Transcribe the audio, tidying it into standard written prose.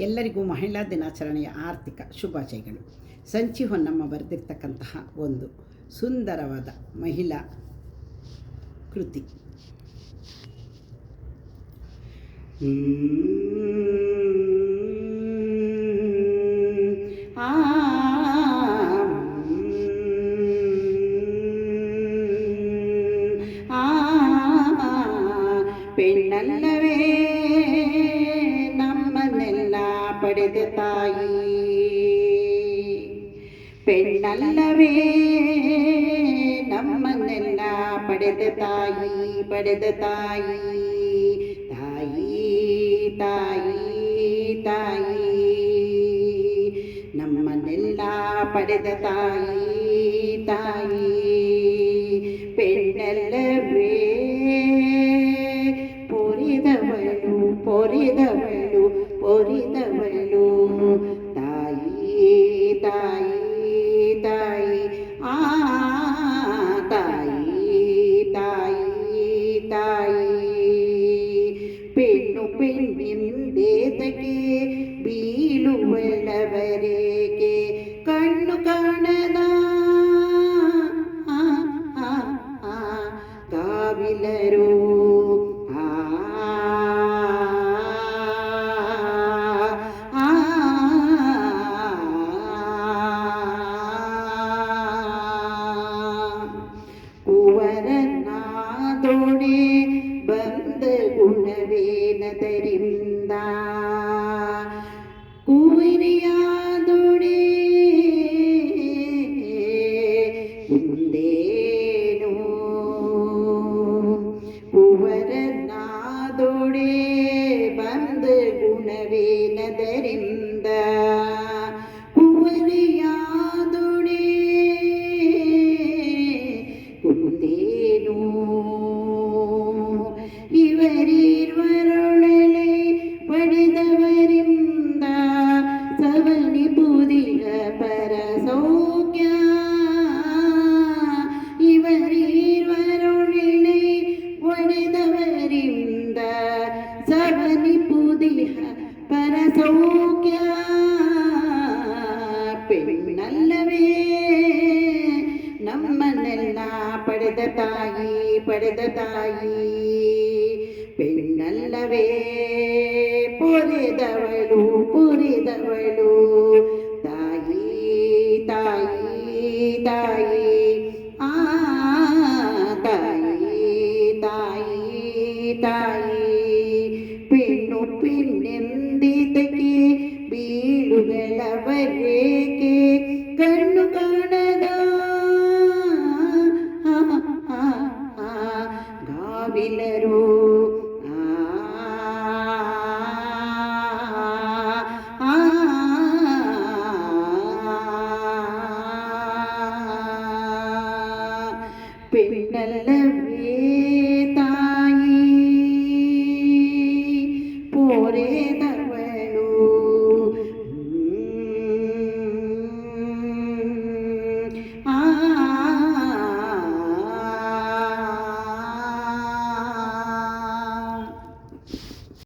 ಎಲ್ಲರಿಗೂ ಮಹಿಳಾ ದಿನಾಚರಣೆಯ ಆರ್ಥಿಕ ಶುಭಾಶಯಗಳು. ಸಂಚಿ ಹೊನ್ನಮ್ಮ ಬರೆದಿರ್ತಕ್ಕಂತಹ ಒಂದು ಸುಂದರವಾದ ಮಹಿಳಾ ಕೃತಿ. ಪೆಣ್ಣಲ್ಲವೇ ನಮ್ಮನ್ನೆಲ್ಲ ಪಡೆದ ತಾಯಿ, ಪೆಣ್ಣಲ್ಲವೇ ನಮ್ಮನ್ನೆಲ್ಲ ಪಡೆದ ತಾಯಿ, ಪಡೆದ ತಾಯಿ, ತಾಯಿ ತಾಯಿ ತಾಯಿ, ನಮ್ಮನ್ನೆಲ್ಲ ಪಡೆದ ತಾಯಿ ತಾಯಿ. ಪೆಣ್ಣಲ್ಲವೇ ಪೊರಿದವಳು ಪೊರಿದವಳು ಪೊರಿದವಳು, ತಾಯಿ ತಾಯಿ ತಾಯಿ, ಆ ತಾಯಿ ತಾಯಿ ತಾಯಿ. ಪೆಣ್ಣು ಪೆಣ್ಣಿಂದೇತಕ್ಕೆ ಬೀಳುವಳವರೇಕೆ, ಕಣ್ಣು ಕಾಣದ ಕಾವಿಲರು, ಕುವರನಾದೊಡೆ ಬಂದ ಗುಣವೇನದರಿಂದ, ಕುವರಿಯಾದೊಡೆ ಮುಂದೇನು, ಕುವರನಾದೊಡೆ ಬಂದ ಗುಣವೇನದರಿಂದ, ಕುವರಿಯಾದೊಡೆ ಮುಂದೇನು. ಇವರಿರುವರೊಳಲೆ ಪಡೆದವರಿಂದ ಸವನಿ ಬುದಿಯ ಪರ ಸೌಖ್ಯ, ಇವರಿರುವರೊಳಲೆ ಪಡೆದವರಿಂದ ಸವನಿ ಬುದಿಯ ಪರ ಸೌಖ್ಯ. ಪೆಣ್ಣಲ್ಲವೇ ನಮ್ಮನ್ನೆಲ್ಲ ಪಡೆದ ತಾಯಿ, ಪಡೆದ ತಾಯಿ. ಪೆಣ್ಣಲ್ಲವೇ ಪೊರೆದವಳು ಪೊರೆದವಳು, ತಾಯಿ ತಾಯಿ ತಾಯಿ, ಆ ತಾಯಿ ತಾಯಿ ತಾಯಿ. ಪೆಣ್ಣು ಪೆಣ್ಣೆಂದಿದ್ದಕ್ಕೆ ಬೀಳುಗಳವರೇಕೆ, ಕಣ್ಣು ಕಾಣದ ಗಾವಿಲರು, ಪೆಣ್ಣಲ್ಲವೇ